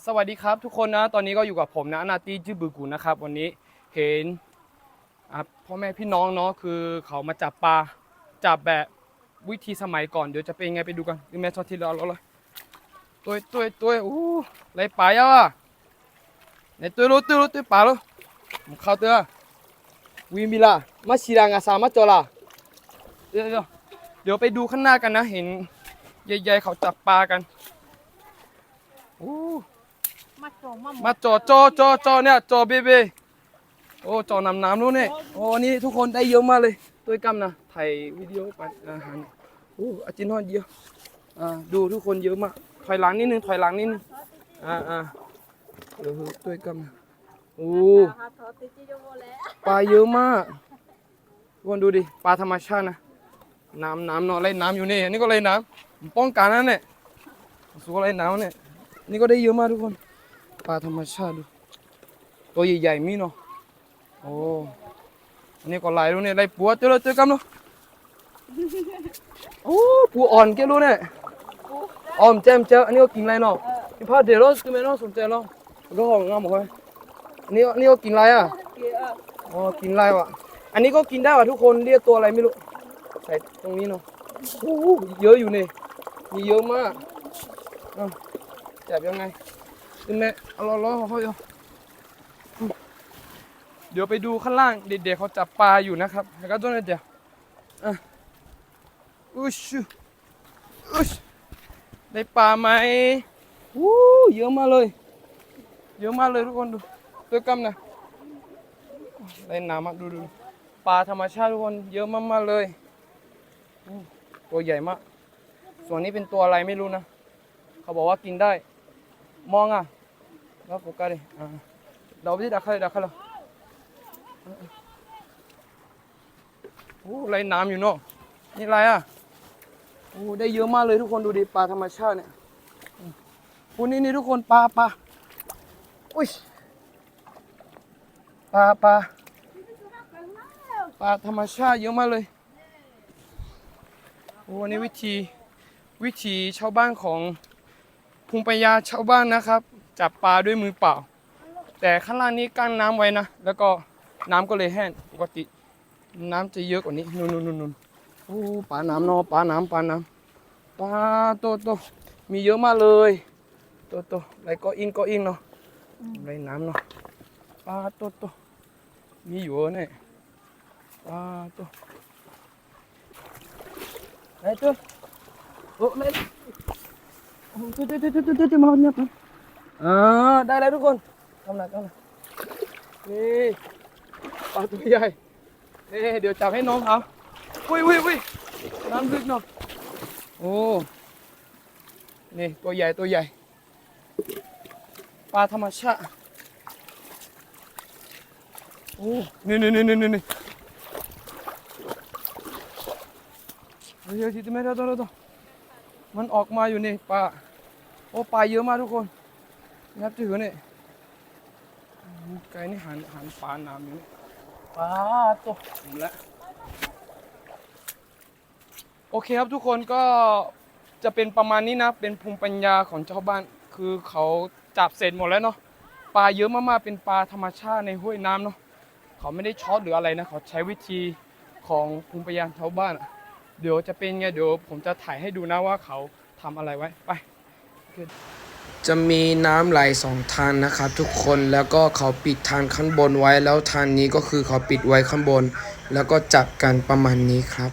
สวัสดีครับทุกคนนะตอนนี้ก็อยู่กับผมนะนาตีจื้อบือกูนะครับวันนี้เห็นพ่อแม่พี่น้องเนาะคือเขามาจับปลาจับแบบวิธีสมัยก่อนเดี๋ยวจะเป็นไงไปดูกันดูแม่ชอบที่เราเลยตัวอู้ไรปลาอ่ะในตัวปลาลูผมเข้าตัววิมิลามาชีรางาสามาจอลาเดี๋ยวไปดูข้างหน้ากันนะเห็นใหญ่ๆเขาจับปลากันอู้มาจอเนี่ยจอเบเบโอ้จอนำน้ำนู้นเนี่ยโอ้นี่ทุกคนได้เยอะมากเลยตัวกำนะถ่ายวิดีโอไปอาหารโอ้อาจินฮอนเยอะดูทุกคนเยอะมากถอยหลังนิดนึงเดี๋ยวตัวกำนะโอ้ปลาเยอะมากทุกคนดูดิปลาธรรมชาตินะน้ำนอนเล่นน้ำอยู่นี่อันนี้ก็เล่นน้ำป้องกันนั่นเนี่ยสู้เล่นน้ำเนี่ยนี่ก็ได้เยอะมากทุกคนปลาธรรมชาติดูตัวใหญ่ๆมีเนาะโอ้อันนี้ก็ลายรู้เนี่ยลายปัวเจอกันเนาะโอ้ปัวอ่อนแกรู้เนี่ยอ๋อมแจมเจออันนี้ก็กินไรเนาะพี่พาเดี๋ยวเราคือไม่ต้องสนใจหรอกก็ห้องงามหมดเลยอันนี้ก็กินไรอ่ะอ๋อกินไรวะอันนี้ก็กินได้ว่ะทุกคนเรียกตัวอะไรไม่รู้ใส่ตรงนี้เนาะโอ้เยอะอยู่เนี่ยมีเยอะมากจับยังไงขึ้นแม่เอาล้อเขาเดี๋ยวไปดูข้างล่างเด็กๆเขาจับปลาอยู่นะครับแล้วก็ต้นเดียวอุ๊ชได้ปลาไหมเยอะมากเลยทุกคนดูตัวกำนะได้น้ำมาดูปลาธรรมชาติทุกคนเยอะมากๆเลยตัวใหญ่มากส่วนนี้เป็นตัวอะไรไม่รู้นะเขาบอกว่ากินได้มองแล้วโฟกัสดิเราไม่ได้ดักเขาโอ้ไรน้ำอยู่เนาะนี่อะไรโอ้ได้เยอะมากเลยทุกคนดูดิปลาธรรมชาติเนี่ยคุณนี่ทุกคนปลาอุ้ยปลาธรรมชาติเยอะมากเลยโอ้นี่วิถีชาวบ้านของภูมิปัญญาชาวบ้านนะครับจับปลาด้วยมือเปล่าแต่ข้างล่างนี้กั้นน้ำไว้นะแล้วก็น้ำก็เลยแห้งปกติน้ำจะเยอะกว่านี้นู่นโอ้ปลาน้ำเนาะปลาโตมีเยอะมากเลยโตอะไรก็อิงเนาะอะไรน้ำเนาะปลาโตมีอยู่เนี่ยปลาโตไหนตัวโอ้ไหนโอ้ตัวมาเนี่ยได้แล้วทุกคนทำหนักนี่ปลาตัวใหญ่นี่เดี๋ยวจับให้น้องเขาอุ้ยน้ำลึกเนาะโอ้นี่ตัวใหญ่ปลาธรรมชาติโอ้นี่เฮ้ยที่ไม่ได้ตัวมันออกมาอยู่นี่ปลาโอ้ปลาเยอะมากทุกคนนับถือเนี่ยไก่นี่หันปลาน้ำอยู่นี่ปลาตัวแล้วโอเคครับทุกคนก็จะเป็นประมาณนี้นะเป็นภูมิปัญญาของชาวบ้านคือเขาจับเสร็จหมดแล้วเนาะปลาเยอะมากๆเป็นปลาธรรมชาติในห้วยน้ำเนาะเขาไม่ได้ช็อตหรืออะไรนะเขาใช้วิธีของภูมิปัญญาชาวบ้านเดี๋ยวจะเป็นไงเดี๋ยวผมจะถ่ายให้ดูนะว่าเขาทำอะไรไว้ไปจะมีน้ำไหลสองทางนะครับทุกคนแล้วก็เขาปิดทางข้างบนไว้แล้วทางนี้ก็คือเขาปิดไว้ข้างบนแล้วก็จับกันประมาณนี้ครับ